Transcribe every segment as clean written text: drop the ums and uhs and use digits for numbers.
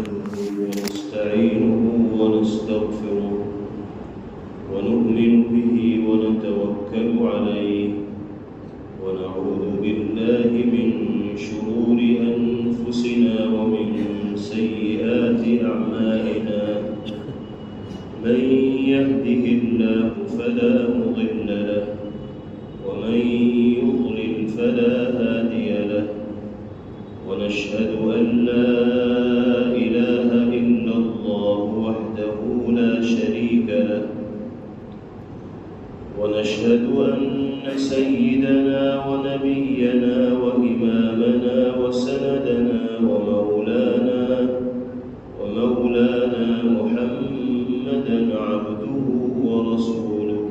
نحمده ونستعينه ونستغفره ونؤمن به ونتوكل عليه ونعوذ بالله من شرور أنفسنا ومن سيئات أعمالنا من يهده الله فلا مضل له ومن يضلل فلا هادي له ونشهد أن لا إله إلا الله وحده لا شريك له ونشهد أن سيدنا ونبينا وإمامنا وسندنا ومولانا محمدا عبده ورسوله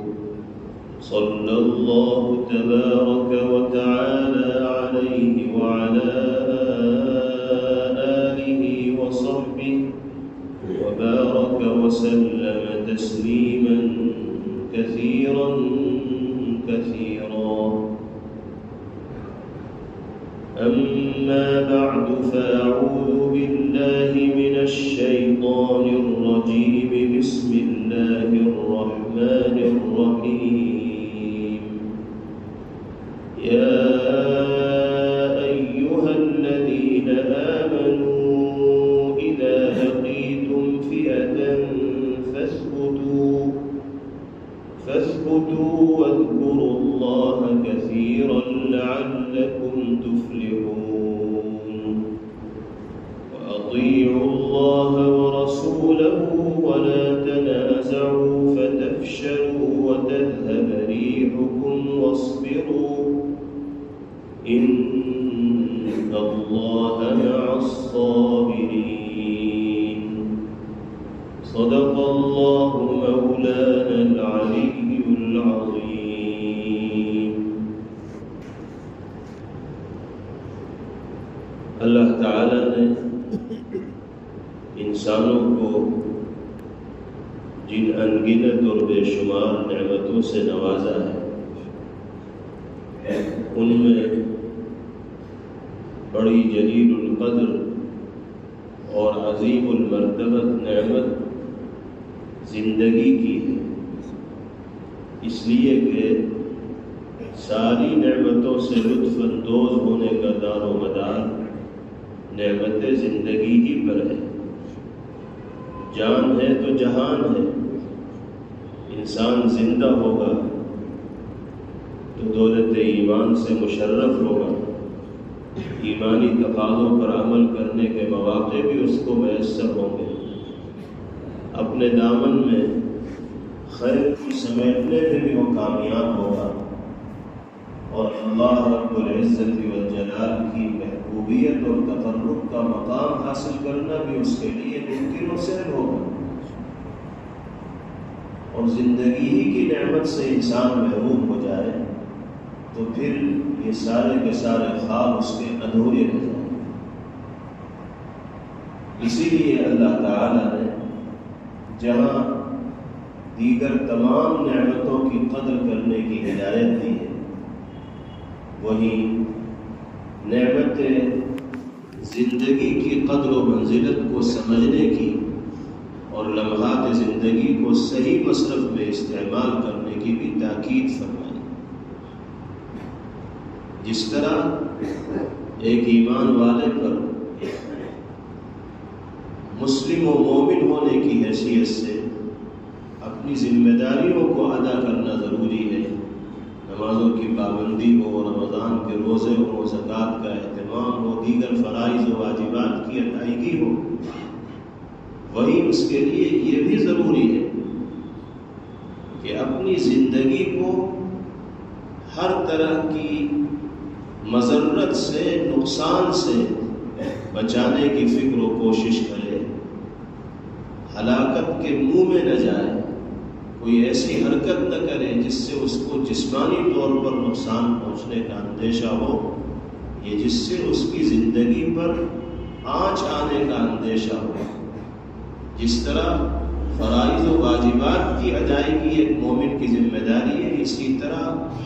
صلى الله تبارك وتعالى عليه وعلى آله وصحبه وبارك وسلم تسليما كثيرا أما بعد فأعوذ بالله من الشيطان الرجيم بسم الله الرحمن الرحيم يا أيها الذين آمنوا إذا لقيتم فئة فاثبتوا واذكروا الله كثيرا لعلكم تفلحون وأطيعوا الله ورسوله ولا تنازعوا فتفشلوا وتذهب ريحكم واصبروا إن الله مع الصابرين صدق الله مولانا العلي العظيم. اللہ تعالیٰ نے انسانوں کو جن انگنت اور بے شمار نعمتوں سے نوازا ہے ان میں بڑی جلیل القدر اور عظیم المرتبت نعمت زندگی کی ہے، اس لیے کہ ساری نعمتوں سے لطف اندوز ہونے کا دار و مدار نعمت زندگی ہی پر ہے۔ جان ہے تو جہان ہے، انسان زندہ ہوگا تو دولت ایمان سے مشرف ہوگا، ایمانی تقاضوں پر عمل کرنے کے مواقع بھی اس کو میسر ہوں گے، اپنے دامن میں خیر کو سمیٹنے میں بھی وہ کامیاب ہوگا، اور اللہ رب العزت والجلال کی محبوبیت اور تقرب کا مقام حاصل کرنا بھی اس کے لیے ممکن و سہل ہوگا۔ اور زندگی ہی کی نعمت سے انسان محروم ہو جائے تو پھر یہ سارے کے سارے خواب اس کے ادھورے رہ جائیں۔ اسی لیے اللہ تعالیٰ نے جہاں دیگر تمام نعمتوں کی قدر کرنے کی ہدایت دی ہے، وہیں نعمت زندگی کی قدر و منزلت کو سمجھنے کی اور لمحات زندگی کو صحیح مصرف میں استعمال کرنے کی بھی تاکید فرمائی۔ جس طرح ایک ایمان والے پر مسلم و مومن ہونے کی حیثیت سے اپنی ذمہ داریوں کو ادا کرنا ضروری ہے، نمازوں کی پابندی ہو، رمضان کے روزے ہو، زکوٰۃ کا اہتمام ہو، دیگر فرائض و واجبات کی ادائیگی ہو، وہی اس کے لیے یہ بھی ضروری ہے کہ اپنی زندگی کو ہر طرح کی مضرت سے، نقصان سے بچانے کی فکر و کوشش کرے، ہلاکت کے منہ میں نہ جائے، کوئی ایسی حرکت نہ کرے جس سے اس کو جسمانی طور پر نقصان پہنچنے کا اندیشہ ہو، یہ جس سے اس کی زندگی پر آنچ آنے کا اندیشہ ہو۔ جس طرح فرائض و واجبات کی ادائیگی ایک مومن کی ذمہ داری ہے، اسی طرح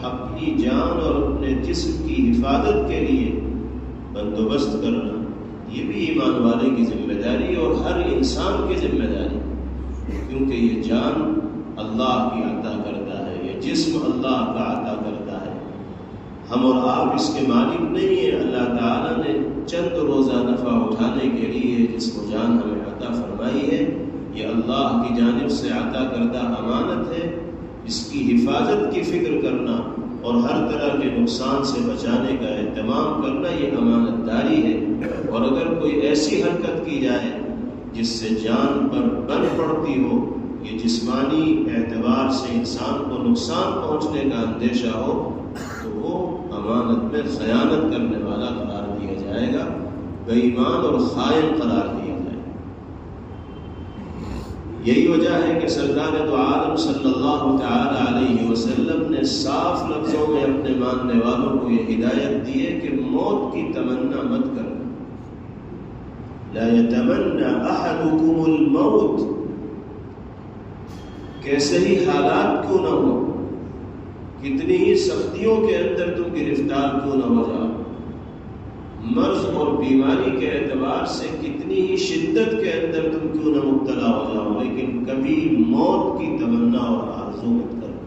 اپنی جان اور اپنے جسم کی حفاظت کے لیے بندوبست کرنا یہ بھی ایمان والے کی ذمہ داری اور انسان کی ذمہ داری، کیونکہ یہ جان اللہ کی عطا کرتا ہے، یہ جسم اللہ کا عطا کرتا ہے، ہم اور آپ اس کے مالک نہیں ہیں۔ اللہ تعالیٰ نے چند روزہ نفع اٹھانے کے لیے جسم و جان ہمیں عطا فرمائی ہے، یہ اللہ کی جانب سے عطا کردہ امانت ہے۔ اس کی حفاظت کی فکر کرنا اور ہر طرح کے نقصان سے بچانے کا اہتمام کرنا یہ امانت داری ہے۔ اور اگر کوئی ایسی حرکت کی جائے جس سے جان پر بن پڑتی ہو، یہ جسمانی اعتبار سے انسان کو نقصان پہنچنے کا اندیشہ ہو، تو وہ امانت میں خیانت کرنے والا قرار دیا جائے گا، بے ایمان اور خائن قرار دیا جائے گا۔ یہی وجہ ہے کہ سرکار دو عالم صلی اللہ تعالی علیہ وسلم نے صاف لفظوں میں اپنے ماننے والوں کو یہ ہدایت دی ہے کہ موت کی تمنا مت کرنا۔ لا يتمنى احدكم الموت، کیسے ہی حالات کیوں نہ ہو، کتنی ہی سختیوں کے اندر تم گرفتار کیوں نہ ہو جاؤ، مرض اور بیماری کے اعتبار سے کتنی ہی شدت کے اندر تم کیوں نہ مبتلا ہو جاؤ، لیکن کبھی موت کی تمنا اور آرزو مت کرو،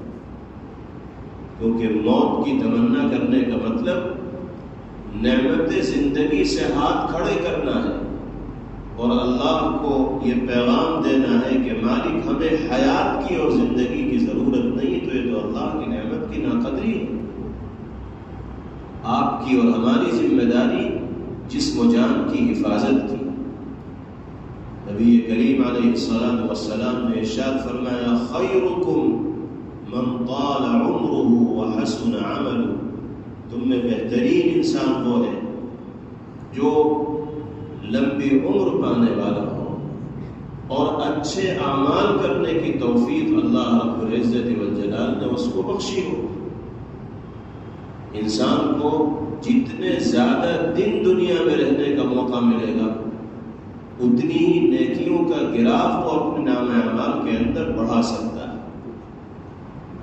کیونکہ موت کی تمنا کرنے کا مطلب نعمت زندگی سے ہاتھ کھڑے کرنا ہے، اور اللہ کو یہ پیغام دینا ہے کہ مالک ہمیں حیات کی اور زندگی کی ضرورت نہیں، تو یہ تو اللہ کی نعمت کی ناقدری ہے۔ آپ کی اور ہماری ذمہ داری جسم و جان کی حفاظت کی۔ نبی کریم علیہ الصلوۃ والسلام نے ارشاد فرمایا، خیرکم من طال عمرہ وحسن عملہ، تم میں بہترین انسان وہ ہے جو لمبی عمر پانے والا ہو اور اچھے اعمال کرنے کی توفیق اللہ رب العزت والجلال نے اس کو بخشی ہو۔ انسان کو جتنے زیادہ دن دنیا میں رہنے کا موقع ملے گا، اتنی ہی نیکیوں کا گراف وہ اپنے نام اعمال کے اندر بڑھا سکتا ہے،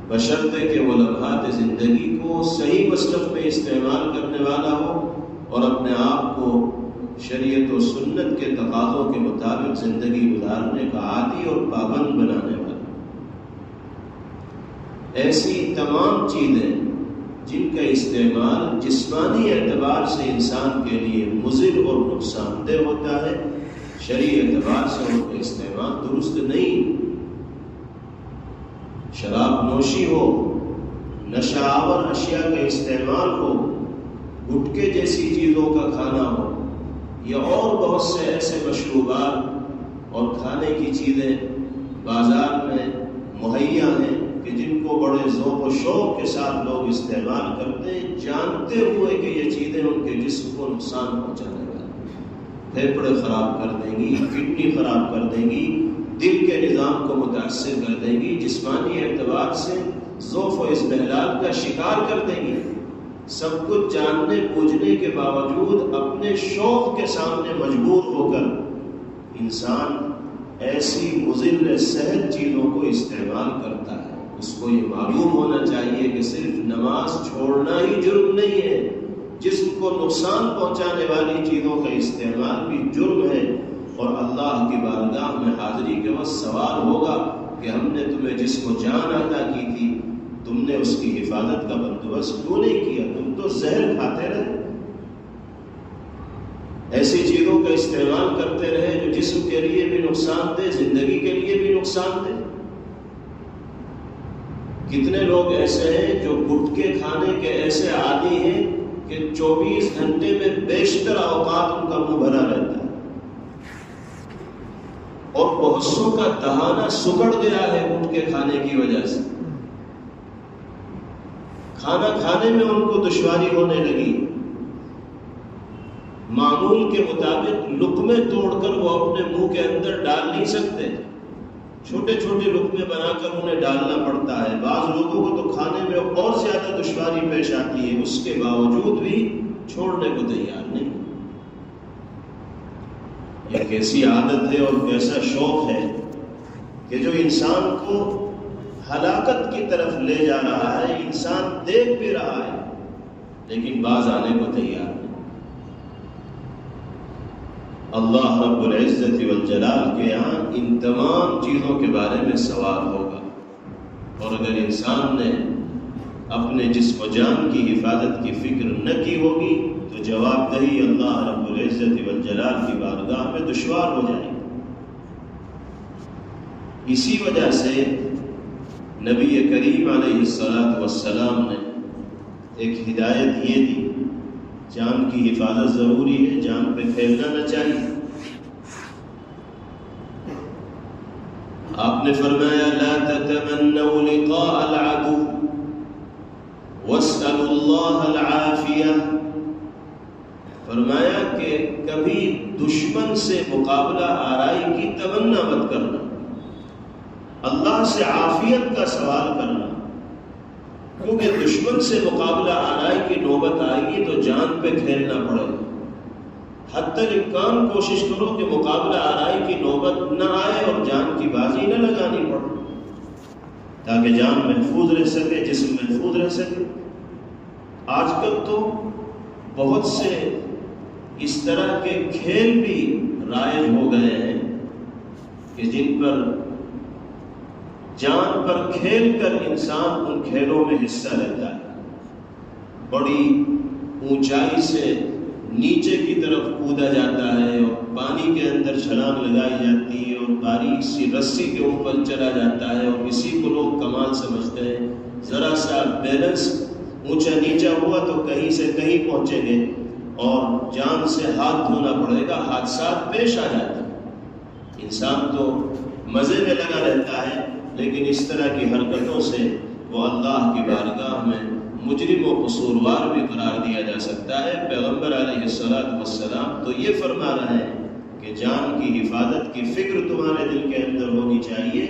بشرطے کہ وہ لمحات زندگی کو صحیح مسلک میں استعمال کرنے والا ہو اور اپنے آپ کو شریعت و سنت کے تقاضوں کے مطابق زندگی گزارنے کا عادی اور پابند بنانے والا۔ ایسی تمام چیزیں جن کا استعمال جسمانی اعتبار سے انسان کے لیے مضر اور نقصان دہ ہوتا ہے، شرعی اعتبار سے ان کا استعمال درست نہیں۔ شراب نوشی ہو، نشہ آور اشیاء کا استعمال ہو، گٹکے جیسی چیزوں کا کھانا ہو، یا اور بہت سے ایسے مشروبات اور کھانے کی چیزیں بازار میں مہیا ہیں کہ جن کو بڑے ذوق و شوق کے ساتھ لوگ استعمال کرتے ہیں، جانتے ہوئے کہ یہ چیزیں ان کے جسم کو نقصان پہنچانے والی، پھیپھڑے خراب کر دیں گی، کڈنی خراب کر دیں گی، دل کے نظام کو متاثر کر دیں گی، جسمانی اعتبار سے ذوف و اضمحلال کا شکار کر دیں گی۔ سب کچھ جاننے بوجھنے کے باوجود اپنے شوق کے سامنے مجبور ہو کر انسان ایسی مضر صحت چیزوں کو استعمال کرتا ہے۔ اس کو یہ معلوم ہونا چاہیے کہ صرف نماز چھوڑنا ہی جرم نہیں ہے، جسم کو نقصان پہنچانے والی چیزوں کا استعمال بھی جرم ہے، اور اللہ کی بارگاہ میں حاضری کے وقت سوال ہوگا کہ ہم نے تمہیں جسم و جان عطا کی تھی، تم نے اس کی حفاظت کا بندوبست کیوں نہیں کیا؟ تم تو زہر کھاتے رہے، ایسی چیزوں کا استعمال کرتے رہے جو جسم کے لیے بھی نقصان دہ، زندگی کے لیے بھی نقصان دہ۔ کتنے لوگ ایسے ہیں جو گٹکے کھانے کے ایسے عادی ہیں کہ 24 گھنٹے میں بیشتر اوقات ان کا منہ بھرا رہتا ہے، اور بہت سو کا دہانہ سکڑ گیا ہے گٹکے کھانے کی وجہ سے۔ کھانا کھانے میں ان کو دشواری ہونے لگی، معمول کے مطابق لقمے توڑ کر وہ اپنے منہ کے اندر ڈال نہیں سکتے، چھوٹے چھوٹے لقمے بنا کر انہیں ڈالنا پڑتا ہے۔ بعض لوگوں کو تو کھانے میں اور زیادہ دشواری پیش آتی ہے، اس کے باوجود بھی چھوڑنے کو تیار نہیں۔ یہ کیسی عادت ہے اور کیسا شوق ہے کہ جو انسان کو ہلاکت کی طرف لے جا رہا ہے، انسان دیکھ بھی رہا ہے لیکن باز آنے کو تیار نہیں۔ اللہ رب العزت والجلال والجلال کے یہاں ان تمام چیزوں کے بارے میں سوال ہوگا. اور اگر انسان نے اپنے جسم و جان کی حفاظت کی فکر نہ کی ہوگی تو جواب دہی اللہ رب العزت والجلال کی بارگاہ میں دشوار ہو جائے گی. اسی وجہ سے نبی کریم علیہ الصلاۃ والسلام نے ایک ہدایت یہ دی، جان کی حفاظت ضروری ہے، جان پہ کھیلنا نہ چاہیے. آپ نے فرمایا لا تتمنوا لقاء العدو واسألوا اللہ العافیہ. فرمایا کہ کبھی دشمن سے مقابلہ آرائی کی تمنا مت کرنا، اللہ سے عافیت کا سوال کرنا، کیونکہ دشمن سے مقابلہ آرائی کی نوبت آئے گی تو جان پہ کھیلنا پڑے گا. حتی الامکان کوشش کرو کہ مقابلہ آرائی کی نوبت نہ آئے اور جان کی بازی نہ لگانی پڑے، تاکہ جان محفوظ رہ سکے، جسم محفوظ رہ سکے. آج کل تو بہت سے اس طرح کے کھیل بھی رائج ہو گئے ہیں کہ جن پر جان پر کھیل کر انسان ان کھیلوں میں حصہ لیتا ہے. بڑی اونچائی سے نیچے کی طرف کودا جاتا ہے اور پانی کے اندر چھلانگ لگائی جاتی ہے اور باریک سی رسی کے اوپر چلا جاتا ہے اور اسی کو لوگ کمال سمجھتے ہیں. ذرا سا بیلنس اونچا نیچا ہوا تو کہیں سے کہیں پہنچیں گے اور جان سے ہاتھ دھونا پڑے گا، حادثات پیش آ جاتے ہیں. انسان تو مزے میں لگا رہتا ہے، لیکن اس طرح کی حرکتوں سے وہ اللہ کی بارگاہ میں مجرم و قصوروار بھی قرار دیا جا سکتا ہے. پیغمبر علیہ السلام تو یہ فرما رہے ہیں کہ جان کی حفاظت کی فکر تمہارے دل کے اندر ہونی چاہیے.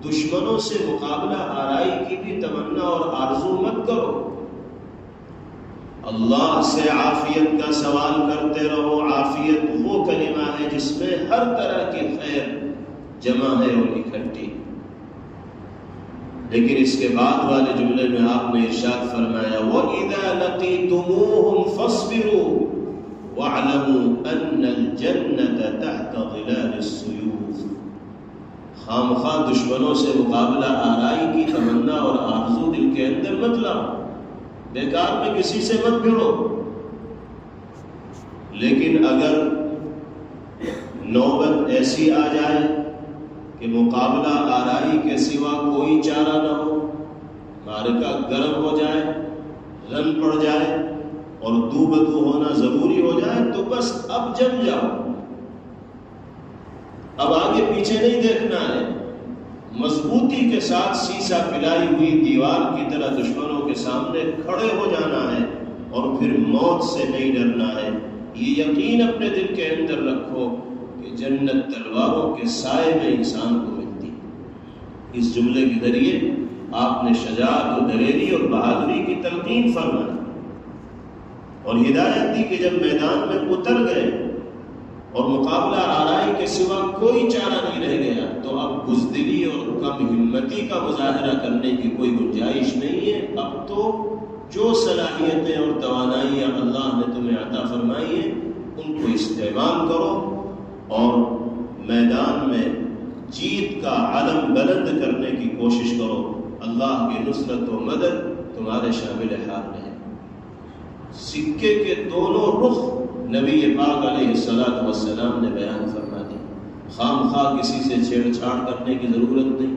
دشمنوں سے مقابلہ آرائی کی بھی تمنا اور آرزو مت کرو، اللہ سے عافیت کا سوال کرتے رہو. عافیت وہ کلمہ ہے جس میں ہر طرح کی خیر جمع ہے اور اکٹھی. لیکن اس کے بعد والے جملے میں آپ نے ارشاد فرمایا وَإِذَا لَقِيتُمُوهُمْ فَاصْبِرُوا وَاعْلَمُوا أَنَّ الْجَنَّةَ تَحْتَ ظِلَالِ السُّيُوفِ. خامخواہ دشمنوں سے مقابلہ آرائی کی تمنا اور آرزو دل کے اندر مت لاؤ، بیکار میں کسی سے مت بھیڑو. لیکن اگر نوبت ایسی آ جائے کہ مقابلہ آرائی کے سوا کوئی چارہ نہ ہو، معرکہ گرم ہو جائے، رن پڑ جائے اور دو بدو ہونا ضروری ہو جائے تو بس اب جم جاؤ، اب آگے پیچھے نہیں دیکھنا ہے. مضبوطی کے ساتھ سیسا پلائی ہوئی دیوار کی طرح دشمنوں کے سامنے کھڑے ہو جانا ہے اور پھر موت سے نہیں ڈرنا ہے. یہ یقین اپنے دل کے اندر رکھو کہ جنت تلواروں کے سائے میں انسان کو ملتی. اس جملے کے ذریعے آپ نے شجاعت و دلیری اور بہادری کی تلقین فرمائی اور ہدایت دی کہ جب میدان میں اتر گئے اور مقابلہ آرائی کے سوا کوئی چارہ نہیں رہ گیا تو اب بزدلی اور کم ہمتی کا مظاہرہ کرنے کی کوئی گنجائش نہیں ہے. اب تو جو صلاحیتیں اور توانائیاں اللہ نے تمہیں عطا فرمائی ہیں ان کو استعمال کرو اور میدان میں جیت کا علم بلند کرنے کی کوشش کرو. اللہ کی نصرت و مدد تمہارے شامل حال ہے. سکے کے دونوں رخ نبی پاک علیہ السلام نے بیان فرما دی. خام خواہ کسی سے چھیڑ چھاڑ کرنے کی ضرورت نہیں،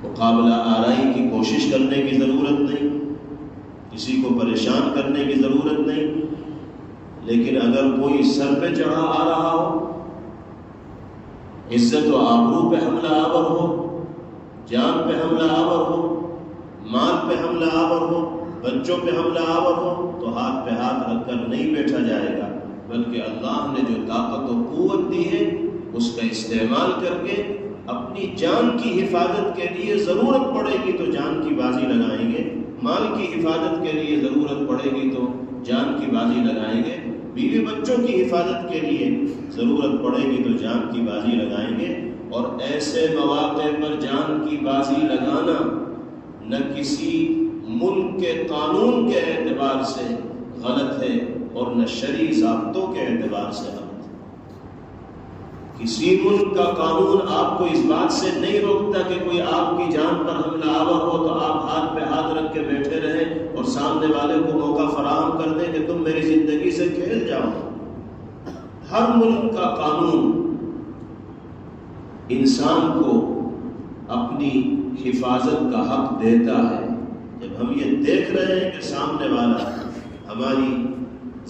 مقابلہ آرائی کی کوشش کرنے کی ضرورت نہیں، کسی کو پریشان کرنے کی ضرورت نہیں. لیکن اگر کوئی سر پہ چڑھا آ رہا ہو، عزت و آبرو پہ حملہ آور ہو، جان پہ حملہ آور ہو، مال پہ حملہ آور ہو، بچوں پہ حملہ آور ہو تو ہاتھ پہ ہاتھ رکھ کر نہیں بیٹھا جائے گا، بلکہ اللہ نے جو طاقت و قوت دی ہے اس کا استعمال کر کے اپنی جان کی حفاظت کے لیے ضرورت پڑے گی تو جان کی بازی لگائیں گے، مال کی حفاظت کے لیے ضرورت پڑے گی تو جان کی بازی لگائیں گے، بیوی بچوں کی حفاظت کے لیے ضرورت پڑے گی تو جان کی بازی لگائیں گے. اور ایسے مواقع پر جان کی بازی لگانا نہ کسی ملک کے قانون کے اعتبار سے غلط ہے اور نہ شرعی ضابطوں کے اعتبار سے غلط ہے. کسی ملک کا قانون آپ کو اس بات سے نہیں روکتا کہ کوئی آپ کی جان پر حملہ آور ہو تو آپ ہاتھ پہ ہاتھ رکھ کے بیٹھے رہیں اور سامنے والے کو موقع فراہم کر دیں کہ تم میری زندگی سے کھیل جاؤ۔ ہر ملک کا قانون انسان کو اپنی حفاظت کا حق دیتا ہے۔ جب ہم یہ دیکھ رہے ہیں کہ سامنے والا ہماری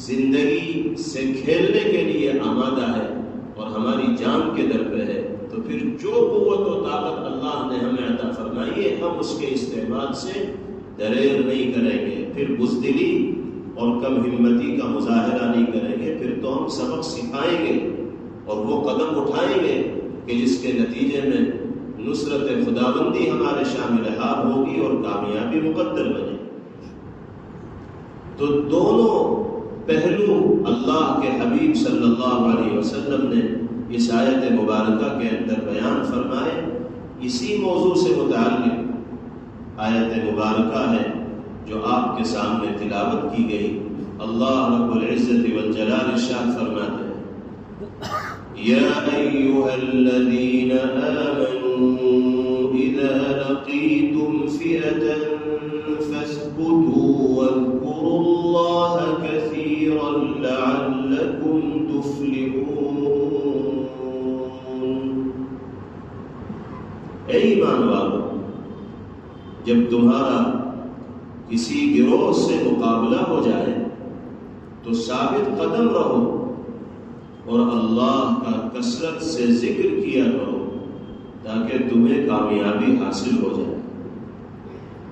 زندگی سے کھیلنے کے لیے آمادہ ہے اور ہماری جان کے در پہ ہے، تو پھر جو قوت و طاقت اللہ نے ہمیں عطا فرمائی ہے ہم اس کے استعمال سے دریغ نہیں کریں گے، پھر بزدلی اور کم ہمتی کا مظاہرہ نہیں کریں گے، پھر تو ہم سبق سکھائیں گے اور وہ قدم اٹھائیں گے کہ جس کے نتیجے میں نصرت خداوندی ہمارے شامل حال ہوگی اور کامیابی مقدر بنے۔ تو دونوں پہلو اللہ کے حبیب صلی اللہ علیہ وسلم نے اس آیت مبارکہ کے اندر بیان فرمائے۔ اسی موضوع سے متعلق آیت مبارکہ ہے جو آپ کے سامنے تلاوت کی گئی۔ اللہ رب العزت والجلال ارشاد فرماتے ہیں، یا ایھا الذین آمنوا اذا لقیتم فئة فاثبتوا واذکروا اللہ کثیرا لعلکم تفلحون۔ اے ایمان والو، جب تمہارا کسی گروہ سے مقابلہ ہو جائے تو ثابت قدم رہو اور اللہ کا کثرت سے ذکر کیا کرو تاکہ تمہیں کامیابی حاصل ہو جائے۔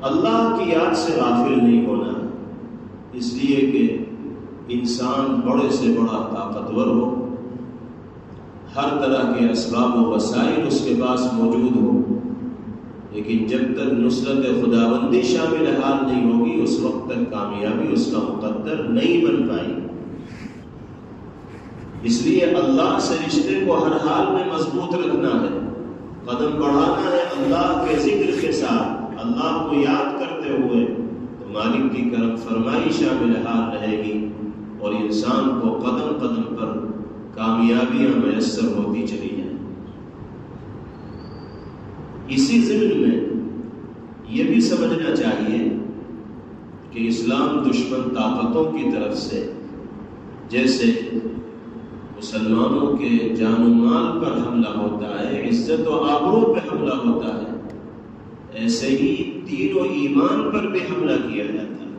اللہ کی یاد سے غافل نہیں ہونا، اس لیے کہ انسان بڑے سے بڑا طاقتور ہو، ہر طرح کے اسباب و وسائل اس کے پاس موجود ہو، لیکن جب تک نصرت خداوندی شامل حال نہیں ہوگی اس وقت تک کامیابی اس کا مقدر نہیں بن پائی۔ اس لیے اللہ سے رشتے کو ہر حال میں مضبوط رکھنا ہے، قدم بڑھانا ہے اللہ کے ذکر کے ساتھ، اللہ کو یاد کرتے ہوئے، تو مالک کی کرم فرمائی شامل حال رہے گی اور انسان کو قدم قدم پر کامیابیاں میسر ہوتی چلی جائیں۔ اسی ضمن میں یہ بھی سمجھنا چاہیے کہ اسلام دشمن طاقتوں کی طرف سے جیسے مسلمانوں کے جان و مال پر حملہ ہوتا ہے، عزت و آبرو پہ حملہ ہوتا ہے، ایسے ہی دین و ایمان پر بھی حملہ کیا جاتا ہے۔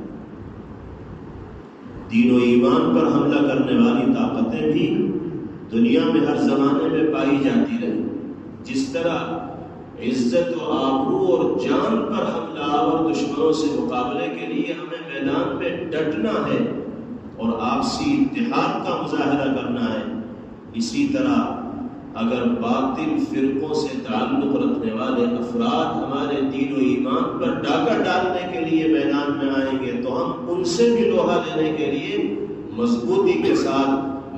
دین و ایمان پر حملہ کرنے والی طاقتیں بھی دنیا میں ہر زمانے میں پائی جاتی رہی۔ جس طرح عزت و آبرو اور جان پر حملہ اور دشمنوں سے مقابلے کے لیے ہمیں میدان میں ڈٹنا ہے اور آپسی اتحاد کا مظاہرہ کرنا ہے، اسی طرح اگر باطل فرقوں سے تعلق رکھنے والے افراد ہمارے دین و ایمان پر ڈاکہ ڈالنے کے لیے میدان میں آئیں گے تو ہم ان سے بھی لوہا لینے کے لیے مضبوطی کے ساتھ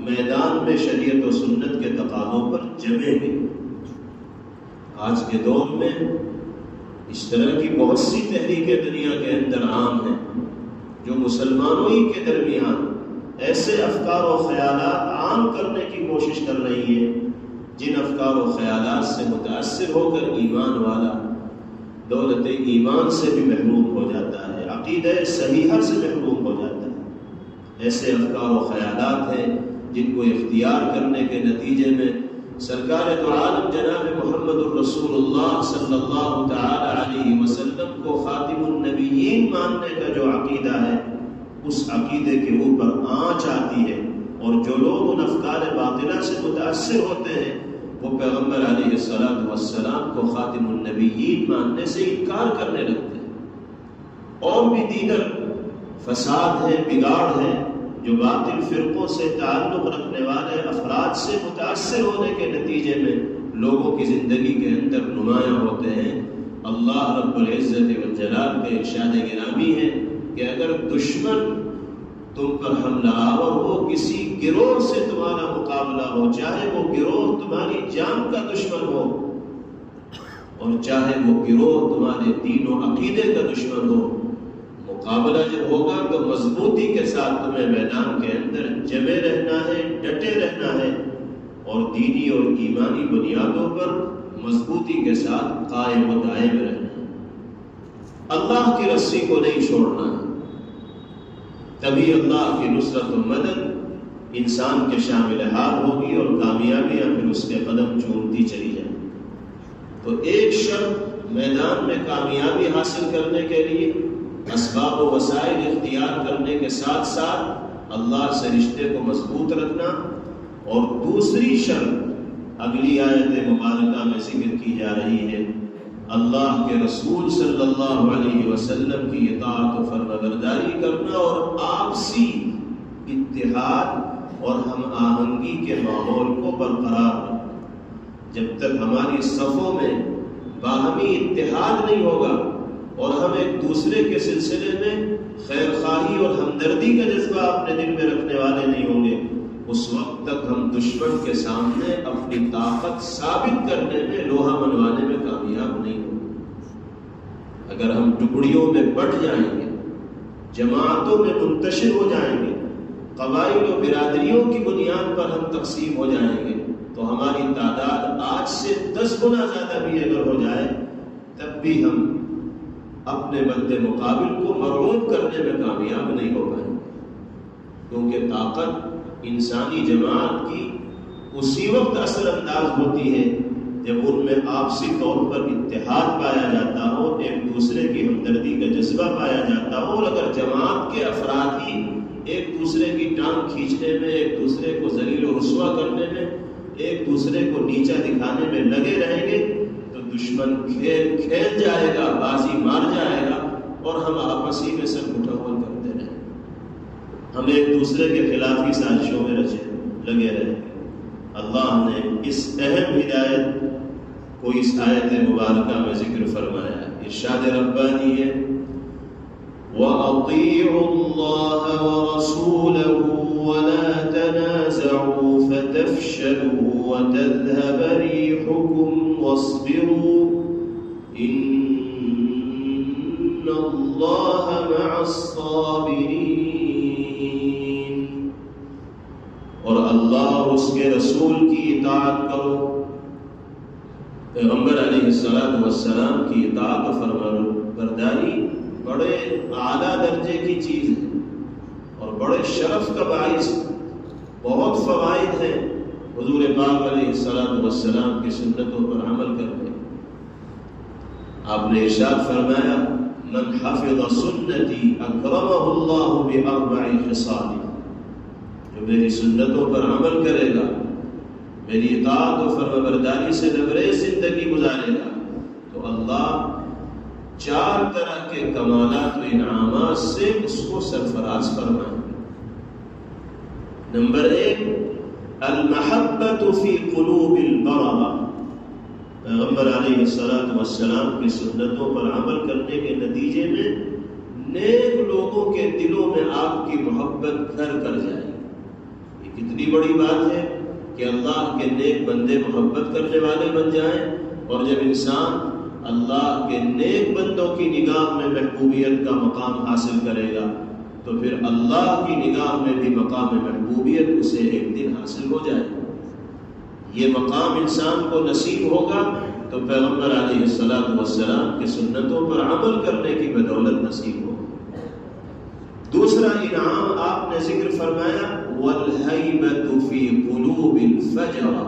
میدان میں شریعت و سنت کے تقاضوں پر جمیں گے۔ آج کے دور میں اس طرح کی بہت سی تحریکیں دنیا کے اندر عام ہیں جو مسلمانوں ہی کے درمیان ایسے افکار و خیالات عام کرنے کی کوشش کر رہی ہے جن افکار و خیالات سے متاثر ہو کر ایمان والا دولت ایمان سے بھی محروم ہو جاتا ہے، عقیدہ صحیحہ سے محروم ہو جاتا ہے۔ ایسے افکار و خیالات ہیں جن کو اختیار کرنے کے نتیجے میں سرکار دو عالم جناب محمد الرسول اللہ صلی اللہ تعالی علیہ وسلم کو خاتم النبیین ماننے کا جو عقیدہ ہے اس عقیدے کے اوپر آنچ آتی ہے، اور جو لوگ ان افکار باطلہ سے متاثر ہوتے ہیں وہ پیغمبر علیہ الصلوۃ والسلام کو خاتم النبیین ماننے سے انکار کرنے لگتے ہیں۔ اور بھی دیگر فساد ہے، بگاڑ ہے جو باطل فرقوں سے تعلق رکھنے والے افراد سے متاثر ہونے کے نتیجے میں لوگوں کی زندگی کے اندر نمایاں ہوتے ہیں۔ اللہ رب العزت والجلال کے ارشاد گرامی ہے کہ اگر دشمن تم پر حملہ آور ہو، کسی گروہ سے تمہارا مقابلہ ہو، چاہے وہ گروہ تمہاری جان کا دشمن ہو اور چاہے وہ گروہ تمہارے دین و عقیدے کا دشمن ہو، مقابلہ جب ہوگا تو مضبوطی کے ساتھ تمہیں میدان کے اندر جمے رہنا ہے، ڈٹے رہنا ہے اور دینی اور ایمانی بنیادوں پر مضبوطی کے ساتھ قائم و دائم رہنا، اللہ کی رسی کو نہیں چھوڑنا، تبھی اللہ کی نصرت و مدد انسان کے شامل حال ہوگی اور کامیابیاں پھر اس کے قدم چومتی چلی جائیں۔ تو ایک شرط میدان میں کامیابی حاصل کرنے کے لیے اسباب و وسائل اختیار کرنے کے ساتھ ساتھ اللہ سے رشتے کو مضبوط رکھنا، اور دوسری شرط اگلی آیت مبارکہ میں ذکر کی جا رہی ہے، اللہ کے رسول صلی اللہ علیہ وسلم کی اطاعت و فرمانبرداری کرنا اور آپسی اتحاد اور ہم آہنگی کے ماحول کو برقرار رکھنا۔ جب تک ہماری صفوں میں باہمی اتحاد نہیں ہوگا اور ہم ایک دوسرے کے سلسلے میں خیر خواہی اور ہمدردی کا جذبہ اپنے دل میں رکھنے والے نہیں ہوں گے، اس وقت تک ہم دشمن کے سامنے اپنی طاقت ثابت کرنے میں، لوہا منوانے میں کامیاب نہیں ہوں گے۔ اگر ہم ٹکڑیوں میں بٹ جائیں گے، جماعتوں میں منتشر ہو جائیں گے، قبائل و برادریوں کی بنیاد پر ہم تقسیم ہو جائیں گے، تو ہماری تعداد آج سے 10 گنا زیادہ بھی اگر ہو جائے تب بھی ہم اپنے بد مقابل کو مرعوب کرنے میں کامیاب نہیں ہو پائیں گے، کیونکہ طاقت انسانی جماعت کی اسی وقت اثر انداز ہوتی ہے جب ان میں آپسی طور پر اتحاد پایا جاتا ہو، ایک دوسرے کی ہمدردی کا جذبہ پایا جاتا ہو، اور اگر جماعت کے افراد ہی ایک دوسرے کی ٹانگ کھینچنے میں، ایک دوسرے کو ذلیل و رسوا کرنے میں، ایک دوسرے کو نیچا دکھانے میں لگے رہیں گے تو دشمن کھیل جائے گا، بازی مار جائے گا، اور ہم آپسی میں سر مٹھول کرتے رہیں گے، ہم ایک دوسرے کے خلافی سازشوں میں لگے رہیں گے۔ اللہ نے اس اہم ہدایت کو اس آیت مبارکہ میں ذکر فرمایا۔ ارشاد ربانی ہے وَأَطِيعُوا اللَّهَ وَرَسُولَهُ وَلَا تَنَازَعُوا فَتَفْشَلُوا وَتَذْهَبَ رِيحُكُمْ وَاصْبِرُوا إِنَّ اللَّهَ مَعَ الصَّابِرِينَ۔ اور اللہ اور اس کے رسول کی اطاعت کرو، پیغمبر علیہ السلام کی اطاعت و فرمانبرداری بڑے اعلیٰ درجے کی چیز ہے اور بڑے شرف کا باعث، بہت فوائد ہیں حضور پاک علیہ السلام کی سنتوں پر عمل کرنے۔ آپ نے ارشاد فرمایا من حفظ سنتی اکرمہ اللہ باربع خصال، جو میری سنتوں پر عمل کرے گا، میری اطاعت و فرمانبرداری سے لبریز زندگی گزارے گا، تو اللہ 4 طرح کے کمالات و انعامات سے اس کو سرفراز فرمائیں گے۔ نمبر 1 المحبت فی قلوب البررہ، پیغمبر علیہ السلام کی سنتوں پر عمل کرنے کے نتیجے میں نیک لوگوں کے دلوں میں آپ کی محبت گھر کر جائے۔ یہ کتنی بڑی بات ہے کہ اللہ کے نیک بندے محبت کرنے والے بن جائیں، اور جب انسان اللہ کے نیک بندوں کی نگاہ میں محبوبیت کا مقام حاصل کرے گا تو پھر اللہ کی نگاہ میں بھی مقام محبوبیت اسے ایک دن حاصل ہو جائے گا۔ یہ مقام انسان کو نصیب ہوگا تو پیغمبر علیہ السلام کی سنتوں پر عمل کرنے کی بدولت نصیب ہوگا۔ دوسرا انعام آپ نے ذکر فرمایا والہیبۃ فی قلوب الفجرہ،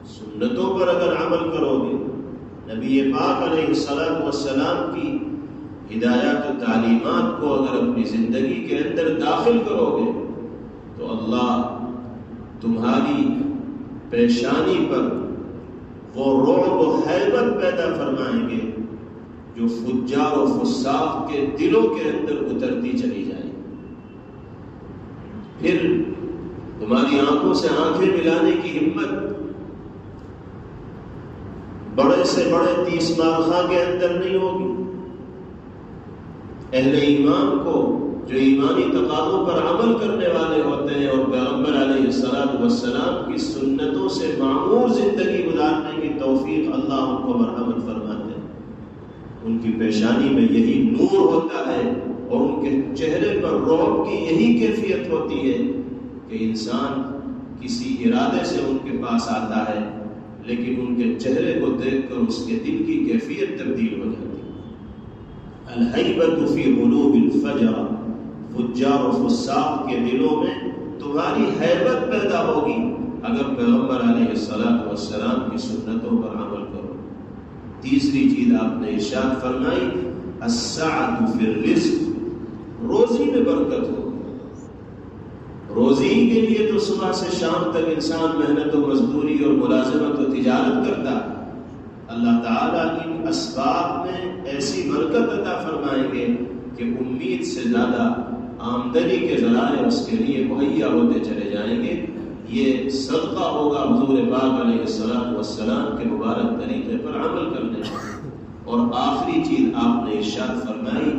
سنتوں پر اگر عمل کرو گے، نبی پاک علیہ السلام کی ہدایات و تعلیمات کو اگر اپنی زندگی کے اندر داخل کرو گے تو اللہ تمہاری پیشانی پر وہ رعب و ہیبت پیدا فرمائیں گے جو فجار و فساق کے دلوں کے اندر اترتی چلی جائے گی۔ پھر تمہاری آنکھوں سے آنکھیں ملانے کی ہمت بڑے سے بڑے 30 مارخاں کے اندر نہیں ہوگی۔ اہل ایمان کو جو ایمانی تقاضوں پر عمل کرنے والے ہوتے ہیں اور پیغمبر علیہ السلام کی سنتوں سے معمور زندگی گزارنے کی توفیق اللہ ان کو مرحمت فرماتے ہیں، ان کی پیشانی میں یہی نور ہوتا ہے اور ان کے چہرے پر رعب کی یہی کیفیت ہوتی ہے کہ انسان کسی ارادے سے ان کے پاس آتا ہے، لیکن ان کے چہرے کو دیکھ کر اس کے دل کی کیفیت تبدیل ہو جاتی ہے۔ الہیبۃ فی قلوب الفجر، فجار و فساق کے دلوں میں تمہاری ہیبت پیدا ہوگی اگر پیغمبر علیہ السلام کی سنتوں پر عمل کرو۔ تیسری چیز آپ نے ارشاد فرمائی السعۃ فی الرزق، روزی میں برکت ہو۔ روزی کے لیے تو صبح سے شام تک انسان محنت و مزدوری اور ملازمت و تجارت کرتا، اللہ تعالیٰ ان اسباب میں ایسی برکت عطا فرمائیں گے کہ امید سے زیادہ آمدنی کے ذرائع اس کے لیے مہیا ہوتے چلے جائیں گے۔ یہ صدقہ ہوگا حضور پاک علیہ السلام کے مبارک طریقے پر عمل کرنے کا۔ اور آخری چیز آپ نے ارشاد فرمائی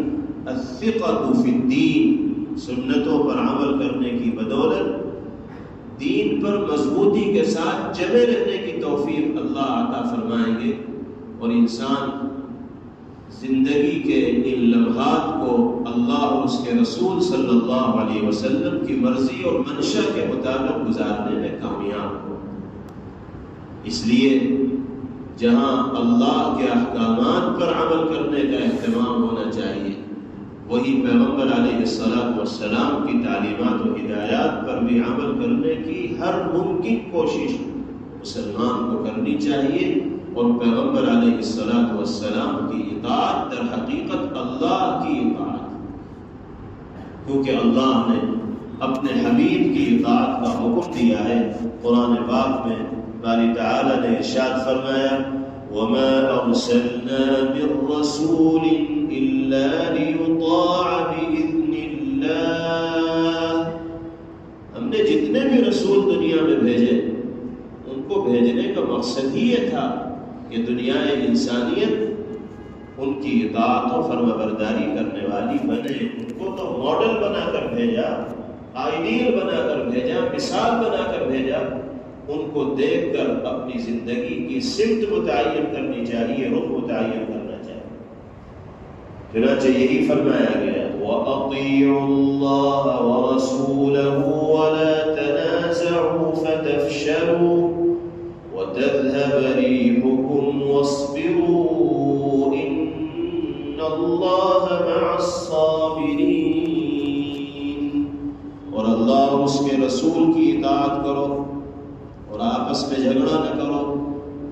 الثقۃ فی الدین، سنتوں پر عمل کرنے کی بدولت دین پر مضبوطی کے ساتھ جمے رہنے کی توفیق اللہ عطا فرمائیں گے، اور انسان زندگی کے ان لمحات کو اللہ اور اس کے رسول صلی اللہ علیہ وسلم کی مرضی اور منشا کے مطابق گزارنے میں کامیاب ہو۔ اس لیے جہاں اللہ کے احکامات پر عمل کرنے کا اہتمام ہونا چاہیے، وہی پیغمبر علیہ السلام کی تعلیمات و ہدایات پر بھی عمل کرنے کی ہر ممکن کوشش مسلمان کو کرنی چاہیے، اور پیغمبر علیہ السلام کی اطاعت در حقیقت اللہ کی اطاعت، کیونکہ اللہ نے اپنے حبیب کی اطاعت کا حکم دیا ہے۔ قرآن پاک میں باری تعالیٰ نے ارشاد فرمایا وَمَا أَرْسَلْنَا مِن رَّسُولٍ إِلَّا لِيُطَاعَ بِإِذْنِ اللَّهِ، ہم نے جتنے بھی رسول دنیا میں بھیجے ان کو بھیجنے کا مقصد ہی یہ تھا کہ دنیا انسانیت ان کی اطاعت و فرما برداری کرنے والی بنے۔ ان کو تو ماڈل بنا کر بھیجا، آئیڈیل بنا کر بھیجا، مثال بنا کر بھیجا، ان کو دیکھ کر اپنی زندگی کی سمت متعین کرنی چاہیے، رخ متعین کرنا چاہیے۔ چنانچہ یہی فرمایا گیا وَأَطِيعُوا اللَّهَ وَرَسُولَهُ وَلَا تَنَازَعُوا فَتَفْشَلُوا وَتَذْهَبَ رِيحُكُمْ وَاصْبِرُوا إِنَّ اللَّهَ مَعَ الصَّابِرِينَ۔ اور اللہ اور اس کے رسول کی اطاعت کرو اور آپس میں جھگڑا نہ کرو،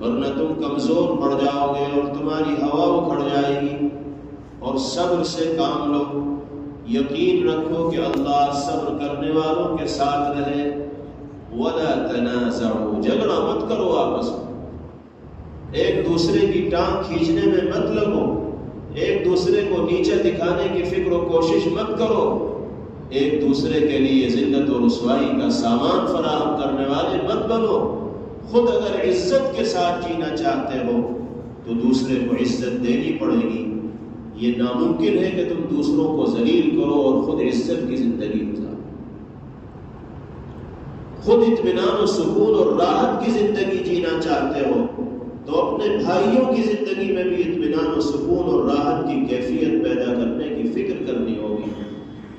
ورنہ تم کمزور پڑ جاؤ گے اور تمہاری ہوا اکھڑ جائے گی۔ اور صبر سے کام لو، یقین رکھو کہ اللہ صبر کرنے والوں کے ساتھ رہے۔ وَلَا تَنَازَعُوا، جھگڑا مت کرو آپس میں، ایک دوسرے کی ٹانگ کھینچنے میں مت لگو، ایک دوسرے کو نیچے دکھانے کی فکر و کوشش مت کرو، ایک دوسرے کے لیے ذلت و رسوائی کا سامان فراہم کرنے والے مت بنو۔ خود اگر عزت کے ساتھ جینا چاہتے ہو تو دوسرے کو عزت دینی پڑے گی۔ یہ ناممکن ہے کہ تم دوسروں کو ذلیل کرو اور خود عزت کی زندگی گزارو۔ خود اطمینان و سکون اور راحت کی زندگی جینا چاہتے ہو تو اپنے بھائیوں کی زندگی میں بھی اطمینان و سکون اور راحت کی کیفیت پیدا کرنے کی فکر کرنی ہوگی۔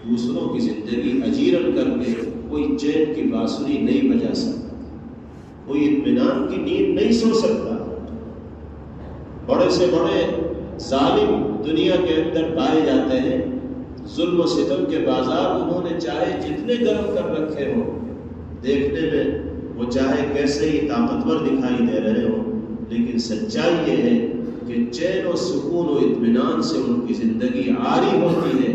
دوسروں کی زندگی اجیرن کر کے کوئی چین کی بانسری نہیں بجا سکتا، کوئی اطمینان کی نیند نہیں سو سکتا۔ بڑے سے بڑے ظالم دنیا کے اندر پائے جاتے ہیں، ظلم و ستم کے بازار انہوں نے چاہے جتنے گرم کر رکھے ہوں، دیکھنے میں وہ چاہے کیسے ہی طاقتور دکھائی دے رہے ہوں، لیکن سچائی یہ ہے کہ چین و سکون و اطمینان سے ان کی زندگی عاری ہوتی ہے۔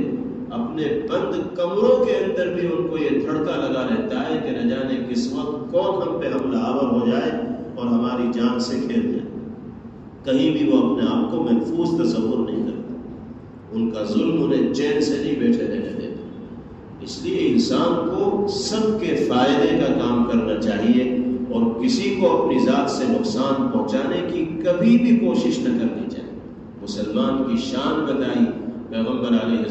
اپنے بند کمروں کے اندر بھی ان کو یہ دھڑکا لگا رہتا ہے کہ نہ جانے کس وقت کون ہم پہ حملہ آور ہو جائے اور ہماری جان سے کھیل جائے۔ کہیں بھی وہ اپنے آپ کو محفوظ تصور نہیں کرتا، ان کا ظلم انہیں چین سے نہیں بیٹھے رہنے دیتا۔ اس لیے انسان کو سب کے فائدے کا کام کرنا چاہیے اور کسی کو اپنی ذات سے نقصان پہنچانے کی کبھی بھی کوشش نہ کرنی چاہیے۔ مسلمان کی شان بتائی پیغمبر علیہ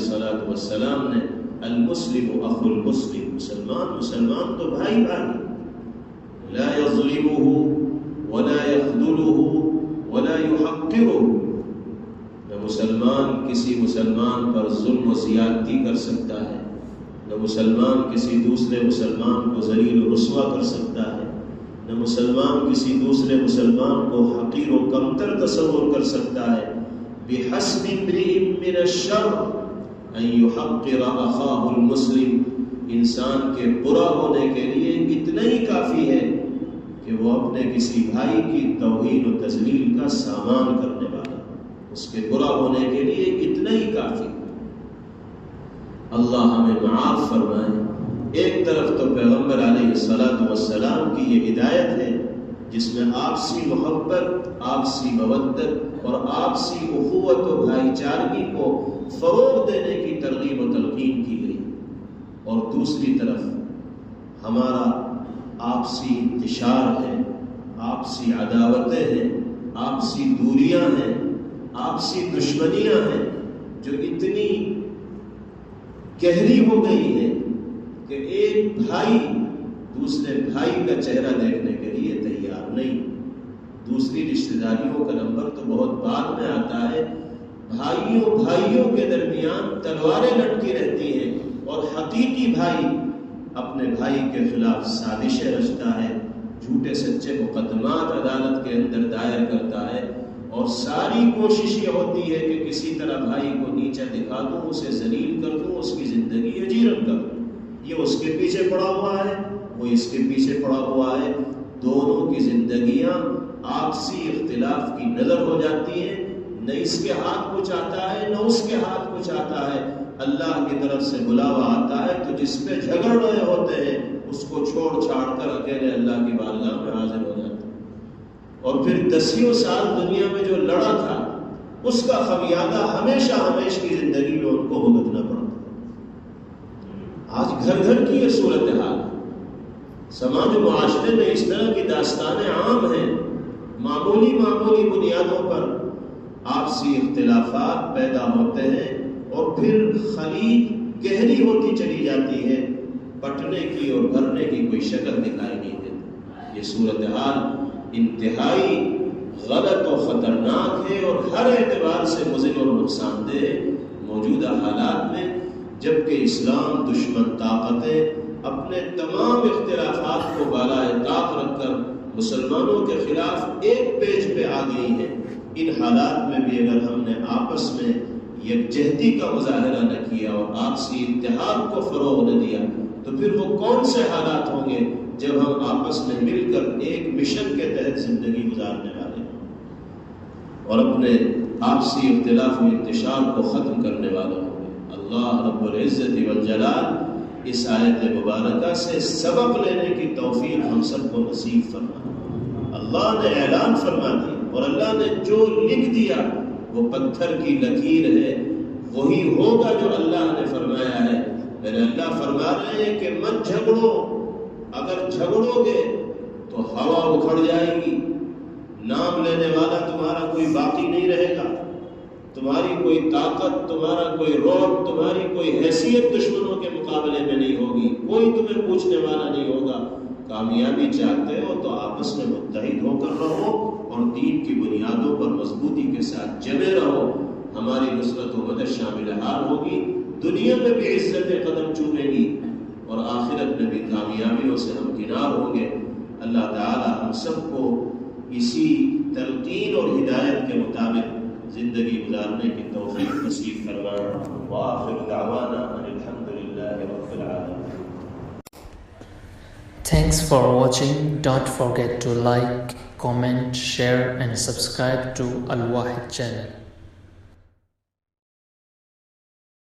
السلام نے، المسلم اخو المسلم، مسلمان تو بھائی بھائی، لا یظلمہ ولا یخذلہ ولا یحقرہ، نہ مسلمان کسی مسلمان پر ظلم و زیادتی کر سکتا ہے، نہ مسلمان کسی دوسرے مسلمان کو ذلیل و رسوا کر سکتا ہے، نہ مسلمان کسی دوسرے مسلمان کو حقیر و کمتر تصور کر سکتا ہے۔ بِحَسْبِ امْرِئٍ مِّنَ الشَّرِّ أَن يُحَقِّرَ أَخَاهُ الْمُسْلِمِ، انسان کے برا ہونے کے لیے اتنا ہی کافی ہے کہ وہ اپنے کسی بھائی کی توہین و تذلیل کا سامان کرنے والا، اس کے برا ہونے کے لیے اتنا ہی کافی۔ اللہ ہمیں معاف فرمائے۔ ایک طرف تو پیغمبر علیہ السلام کی یہ ہدایت ہے جس میں آپسی محبت، آپسی مودت اور آپسی اخوت و بھائی چارگی کو فروغ دینے کی ترغیب و تلقین کی گئی، اور دوسری طرف ہمارا آپسی انتشار ہے، آپسی عداوتیں ہیں، آپسی دوریاں ہیں، آپسی دشمنیاں ہیں جو اتنی گہری ہو گئی ہے کہ ایک بھائی دوسرے بھائی کا چہرہ دیکھنے کے لیے تیار نہیں۔ دوسری رشتہ داریوں کا نمبر تو بہت بعد میں آتا ہے، بھائیوں کے درمیان تلواریں لٹکی رہتی ہیں، اور حقیقی بھائی اپنے بھائی کے خلاف سازشیں رچتا ہے، جھوٹے سچے مقدمات عدالت کے اندر دائر کرتا ہے، اور ساری کوشش یہ ہوتی ہے کہ کسی طرح بھائی کو نیچا دکھا دوں، اسے ذلیل کر دوں، اس کی زندگی اجیرن کر دوں۔ یہ اس کے پیچھے پڑا ہوا ہے، وہ اس کے پیچھے پڑا ہوا ہے، دونوں کی زندگیاں آپسی اختلاف کی نظر ہو جاتی ہیں، نہ اس کے ہاتھ کچھ آتا ہے نہ اس کے ہاتھ کچھ آتا ہے۔ اللہ کی طرف سے بلاوا آتا ہے تو جس پہ جھگڑ رہے ہوتے ہیں اس کو چھوڑ چھاڑ کر اکیلے اللہ کی بارگاہ میں حاضر ہو جاتے ہیں، اور پھر 10 سال دنیا میں جو لڑا تھا اس کا خمیازہ ہمیشہ کی زندگی میں ان کو بھگتنا پڑتا۔ آج گھر گھر کی یہ صورتحال، سماج و معاشرے میں اس طرح کی داستانیں عام ہیں، معمولی بنیادوں پر آپسی اختلافات پیدا ہوتے ہیں، اور پھر خلیج گہری ہوتی چلی جاتی ہے، پٹنے کی اور بھرنے کی کوئی شکل دکھائی نہیں دیتی۔ یہ صورتحال انتہائی غلط و خطرناک ہے اور ہر اعتبار سے مضر اور نقصان دہ ہے۔ موجودہ حالات میں جبکہ اسلام دشمن طاقتیں اپنے تمام اختلافات کو بالائے طاق رکھ کر مسلمانوں کے خلاف ایک پیج پہ آ گئی ہیں، ان حالات میں بھی اگر ہم نے آپس میں یکجہتی کا مظاہرہ نہ کیا اور آپسی اتحاد کو فروغ نہ دیا تو پھر وہ کون سے حالات ہوں گے جب ہم آپس میں مل کر ایک مشن کے تحت زندگی گزارنے والے ہیں اور اپنے آپسی اختلاف و انتشار کو ختم کرنے والے ہوں گے۔ اللہ رب العزت والجلال اس آیت مبارکہ سے سبق لینے کی توفیق ہم سب کو نصیب فرمائے۔ اللہ نے اعلان فرما دیا اور اللہ نے جو لکھ دیا وہ پتھر کی لکیر ہے، وہی ہوگا جو اللہ نے فرمایا ہے۔ میرے اللہ فرما رہے ہیں کہ مت جھگڑو، اگر جھگڑو گے تو ہوا اکھڑ جائے گی، نام لینے والا تمہارا کوئی باقی نہیں رہے گا، تمہاری کوئی طاقت، تمہارا کوئی رعب، تمہاری کوئی حیثیت دشمنوں کے مقابلے میں نہیں ہوگی، کوئی تمہیں پوچھنے والا نہیں ہوگا۔ کامیابی چاہتے ہو تو آپس میں متحد ہو کر رہو اور دین کی بنیادوں پر مضبوطی کے ساتھ جمے رہو، ہماری نصرت و مدد شامل حال ہوگی، دنیا میں بھی عزت قدم چومے گی اور آخرت میں بھی کامیابیوں سے ہم کنار ہوں گے۔ اللہ تعالی ہم سب کو اسی تلقین اور ہدایت کے مطابق زندگی گزارنے کی توفیق نصیب فرمائے۔ وآخر دعوانا ان الحمدللہ رب العالمین۔ Thanks for watching. Don't forget to like, comment, share and subscribe to Al Wahid channel.